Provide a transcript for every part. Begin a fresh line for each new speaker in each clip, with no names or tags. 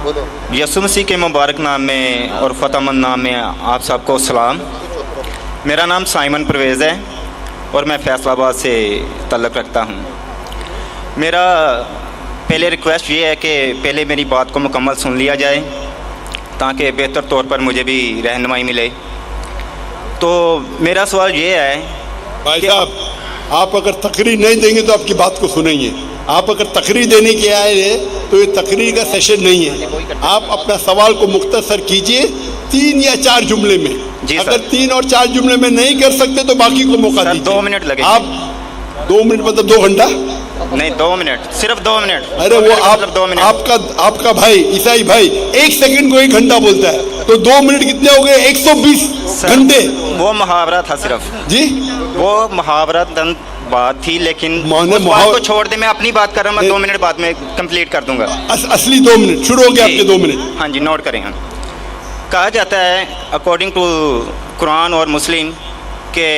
यसु मसीह के मुबारक नाम में और फ़तहमंद नाम में आप सबको सलाम। मेरा नाम साइमन परवेज़ है और मैं फैसलाबाद से ताल्लुक़ रखता हूँ। मेरा पहले रिक्वेस्ट ये है कि पहले मेरी बात को मुकम्मल सुन लिया जाए ताकि बेहतर तौर पर मुझे भी रहनुमाई मिले। तो मेरा सवाल ये है
भाई साहब, आप अगर तकरीर नहीं देंगे तो आपकी बात को सुनेंगे। आप अगर तकरीर देने के आए हैं तो ये तकरीर का सेशन नहीं है। आप अपना सवाल को मुख्तसर कीजिए 3 या 4 जुमले में। अगर 3 और 4 जुमले में नहीं कर सकते तो बाकी को मौका दीजिए।
2 मिनट लगे।
आप 2 मिनट मतलब 2 घंटा
नहीं, 2 मिनट, सिर्फ 2 मिनट।
अरे वो आप
2 मिनट।
आपका भाई ईसाई भाई 1 सेकंड को 1 घंटा बोलता है, तो 2 मिनट कितने हो गए? 120 घंटे।
वो मुहावरा था सिर्फ जी, वो मुहावरा बात थी, लेकिन उस बात को छोड़ दे। मैं अपनी बात कर रहा हूँ, मैं 2 मिनट बाद में कंप्लीट कर दूंगा।
असली 2 मिनट शुरू हो गए आपके 2 मिनट।
हाँ जी, नोट करें। कहा जाता है अकॉर्डिंग टू कुरान और मुस्लिम के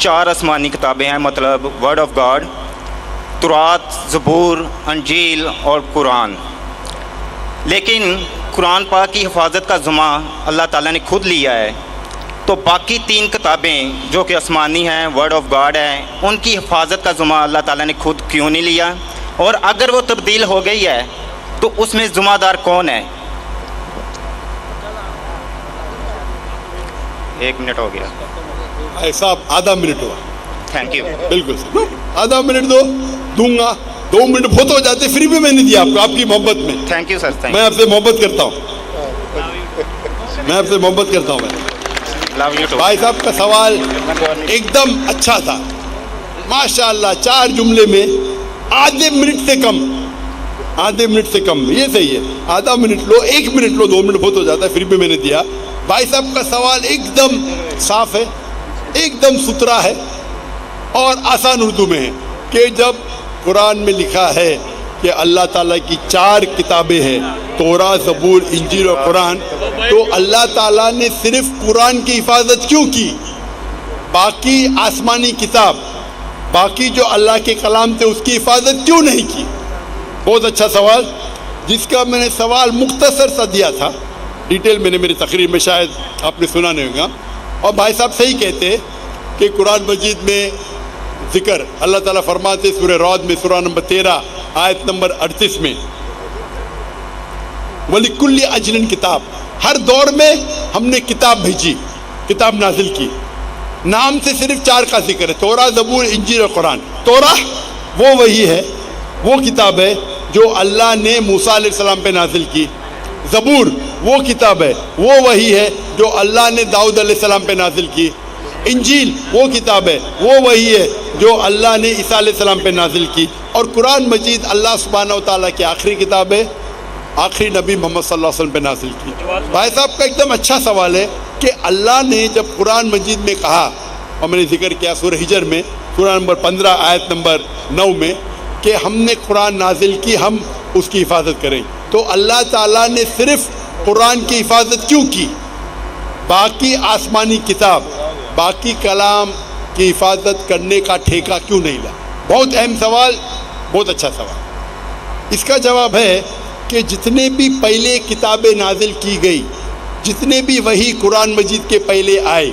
4 आसमानी किताबें हैं, मतलब वर्ड ऑफ गॉड, तौरात, ज़बूर, अंजील और कुरान। लेकिन कुरान पाक की हिफाजत का ज़िम्मा अल्लाह ताला ने खुद लिया है, तो बाकी 3 किताबें जो कि आसमानी हैं, वर्ड ऑफ गॉड है, उनकी हिफाजत का ज़िम्मा अल्लाह ताला ने खुद क्यों नहीं लिया? और अगर वो तब्दील हो गई है तो उसमें ज़िम्मेदार कौन है? 1 मिनट हो गया
भाई साहब, आधा मिनट हुआ।
Thank you.
बिल्कुल आधा मिनट दूंगा। 2 मिनट बहुत हो जाते, फिर भी मैंने दिया आपको, आपकी मोहब्बत में।
Thank you sir.
मैं आपसे मोहब्बत करता हूँ, मैं आपसे मोहब्बत करता हूँ। भाई साहब का सवाल एकदम अच्छा था, माशाअल्लाह। 4 जुमले में आधे मिनट से कम, आधे मिनट से कम, ये सही है। आधा minute low, 1 minute low, 2 minute बहुत हो जाता है, फिर भी मैंने दिया। भाई साहब का सवाल एकदम साफ है, एकदम सुथरा है और आसान उर्दू में है कि जब कुरान में लिखा है कि अल्लाह ताला की 4 किताबें हैं, तौरात, ज़बूर, इंजील और कुरान, तो अल्लाह ताला ने सिर्फ कुरान की हिफाजत क्यों की? बाकी आसमानी किताब, बाकी जो अल्लाह के कलाम थे, उसकी हिफाजत क्यों नहीं की? बहुत अच्छा सवाल, जिसका मैंने सवाल मुख्तसर सा दिया था। डिटेल मैंने मेरी तकरीर में शायद आपने सुना नहीं होगा। और भाई साहब सही कहते कि कुरान मजीद में ज़िक्र अल्लाह ताला फरमाते सूरह रौद में, सूरह नंबर 13 आयत नंबर 38 में, वलिकुल्ली अजलन किताब, हर दौर में हमने किताब भेजी, किताब नाजिल की। नाम से सिर्फ 4 का जिक्र है, तौरा, ज़बूर, इंजील और कुरान। तौरा वो वही है, वो किताब है जो अल्लाह ने मूसा अलैहिस्सलाम पे नाजिल की। ज़बूर वो किताब है, वो वही है जो अल्लाह ने दाऊद अलैहिस्सलाम पे नाजिल की। इंजील वो किताब है, वो वही है जो अल्लाह ने ईसा अलैहिस्सलाम पे नाजिल की। और कुरान मजीद अल्लाह सुब्हानहू व तआला की आखिरी किताब है, आखिरी नबी मोहम्मद सल्लल्लाहु अलैहि वसल्लम पे नाजिल की। भाई साहब का एकदम अच्छा सवाल है कि अल्लाह ने जब कुरान मजीद में कहा, और मैंने जिक्र किया सूरह हिजर में, सूरह नंबर 15 आयत नंबर 9 में, कि हमने कुरान नाजिल की, हम उसकी हिफाजत करें, तो अल्लाह ताला ने सिर्फ कुरान की हिफाजत क्यों की? बाकी आसमानी किताब, बाकी कलाम की हिफाजत करने का ठेका क्यों नहीं लिया? बहुत अहम सवाल, बहुत अच्छा सवाल। इसका जवाब है कि जितने भी पहले किताबें नाजिल की गई, जितने भी वही कुरान मजीद के पहले आए,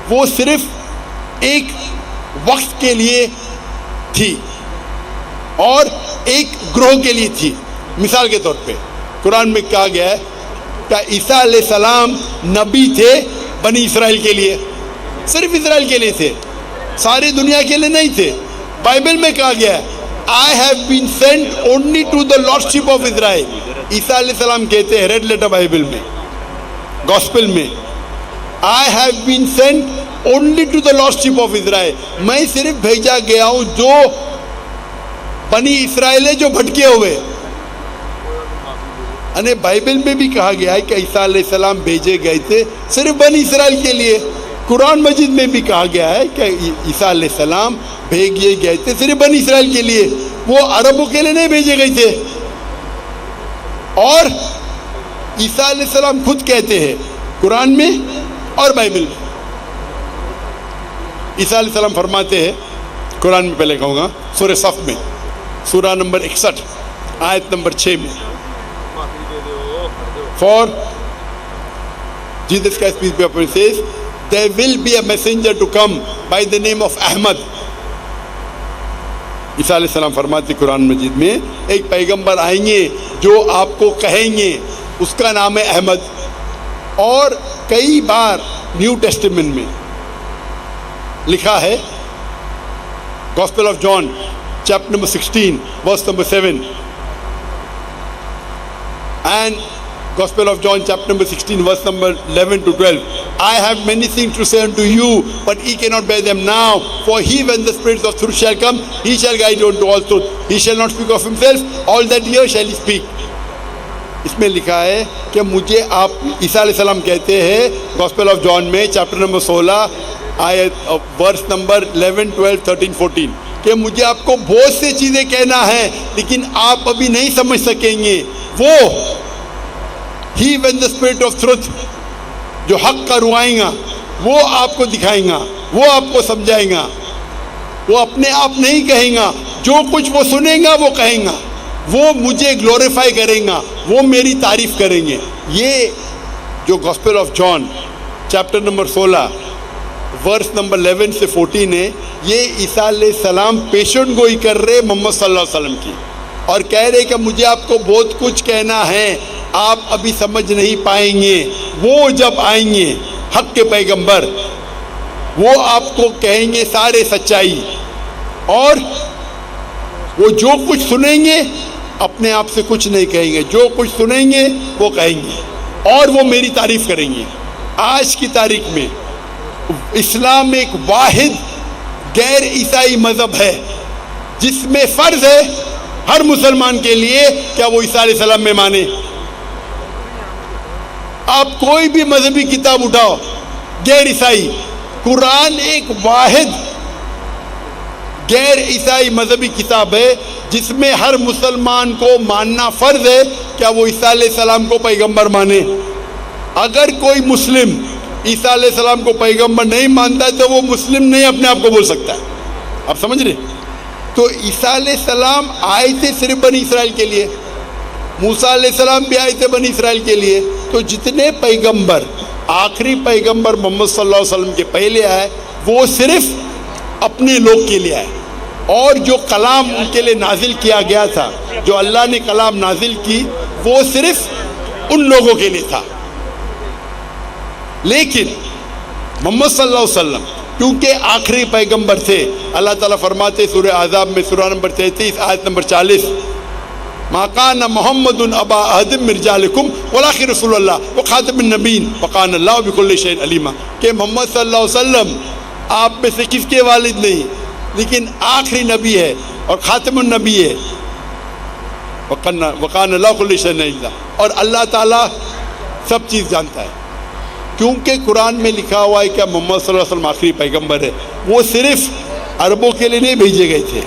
वो सिर्फ एक वक्त के लिए थी और एक ग्रोह के लिए थी। मिसाल के तौर पे कुरान में कहा गया है कि ईसा अलैहिस्सलाम नबी थे बनी इसराइल के लिए, सिर्फ इसराइल के लिए थे, सारी दुनिया के लिए नहीं थे। बाइबल में कहा गया है I have been sent only to the lordship of Israel. Isa अलैहिस्सलाम कहते हैं रेड लेटर बाइबल में, गॉस्पेल में, I have been sent only to the lordship of Israel. मैं सिर्फ भेजा गया हूँ जो बनी इसराइल है, जो भटके हुए। अने बाइबल में भी कहा गया है कि ईसा अलैहिस्सलाम भेजे गए थे सिर्फ बनी इसराइल के लिए। कुरान मजीद में भी कहा गया है कि ईसा अलैहिस्सलाम भेजे गए थे सिर्फ बनी इसराइल के लिए, वो अरबों के लिए नहीं भेजे गए थे। और ईसा अलैहिस्सलाम खुद कहते हैं कुरान में और बाइबल में, ईसा अलैहिस्सलाम फरमाते हैं कुरान में, पहले कहूँगा सूरह सफ में, सूरह नंबर 61 आयत नंबर 6 में, For Jesus Christ, peace be upon him, says, there will be a messenger to come by the name of Ahmad. ईसा अलैहि सलाम फरमाते कुरान मजीद में एक पैगंबर आएंगे जो आपको कहेंगे, उसका नाम है अहमद। और कई बार न्यू टेस्टामेंट में लिखा है, Gospel of John chapter number 16 verse number 7 and Gospel of John chapter number 16 verse number 11 to 12, I have many things to say unto you, but ye cannot bear them now. For he, when the Spirit of truth shall come, he shall guide you unto all truth. He shall not speak of himself, all that he hears shall he speak. इसमें लिखा है कि मुझे आप, ईसा अलैहि सलाम कहते हैं गॉस्पेल ऑफ जॉन में चैप्टर नंबर 16 आयत वर्स नंबर 11, 12, 13, 14 कि मुझे आपको बहुत सी चीज़ें कहना है लेकिन आप अभी नहीं समझ सकेंगे। वो ही when the spirit of truth, जो हक का रुआएगा, वो आपको दिखाएगा, वो आपको समझाएगा। वो अपने आप नहीं कहेगा, जो कुछ वो सुनेगा वो कहेगा, वो मुझे ग्लोरीफाई करेगा, वो मेरी तारीफ करेंगे। ये जो Gospel of John chapter number 16 verse number 11 से 14 है, ये ईसा अलैहि सलाम पेशेंट गोई कर रहे मोहम्मद सल्लल्लाहु अलैहि वसल्लम की और कह रहे कि मुझे आपको बहुत कुछ कहना है, आप अभी समझ नहीं पाएंगे। वो जब आएंगे हक के पैगंबर, वो आपको कहेंगे सारे सच्चाई, और वो जो कुछ सुनेंगे अपने आप से कुछ नहीं कहेंगे, जो कुछ सुनेंगे वो कहेंगे और वो मेरी तारीफ करेंगे। आज की तारीख में इस्लाम एक वाहिद गैर ईसाई मज़हब है जिसमें फ़र्ज़ है हर मुसलमान के लिए क्या वो ईसा अलैहि सलाम में माने। आप कोई भी मजहबी किताब उठाओ, गैर ईसाई, कुरान एक वाहिद गैर ईसाई मजहबी किताब है जिसमें हर मुसलमान को मानना फ़र्ज़ है क्या वो ईसा अलैहि सलाम को पैगंबर माने। अगर कोई मुस्लिम ईसा अलैहि सलाम को पैगंबर नहीं मानता है तो वो मुस्लिम नहीं अपने आप को बोल सकता है। आप समझ रहे? तो ईसा अलैहि सलाम आए थे सिर्फ बनी इसराइल के लिए, मूसा अलैहि सलाम भी आए थे बनी इसराइल के लिए। तो जितने पैगंबर, आखिरी पैगंबर मोहम्मद सल्लल्लाहु अलैहि वसल्लम के पहले आए वो सिर्फ अपने लोग के लिए आए, और जो कलाम उनके लिए नाजिल किया गया था, जो अल्लाह ने कलाम नाजिल की, वो सिर्फ उन लोगों के लिए था। लेकिन मोहम्मद सल्लल्लाहु अलैहि वसल्लम क्योंकि आखिरी पैगंबर थे, अल्लाह ताला फरमाते सूरह आज़ाब में सूरह नंबर 33 आयत नंबर 40, मा कान मुहम्मदुन अबा अहदिम मिन रिजालिकुम वलाकिन रसूलुल्लाह व खातमुन नबीन व कान अल्लाहु बिकुल्लि शैइन अलीमा। कि मोहम्मद सल्लल्लाहु अलैहि वसल्लम आप में से किसके वालिद नहीं, लेकिन आखिरी नबी है और खातमुन नबी है। व कान अल्लाहु बिकुल्लि शैइन अलीमा, और अल्लाह ताला सब चीज़ जानता है। क्योंकि कुरान में लिखा हुआ है कि मोहम्मद सल्लल्लाहु अलैहि वसल्लम आखिरी पैगंबर है, वो सिर्फ अरबों के लिए नहीं भेजे गए थे।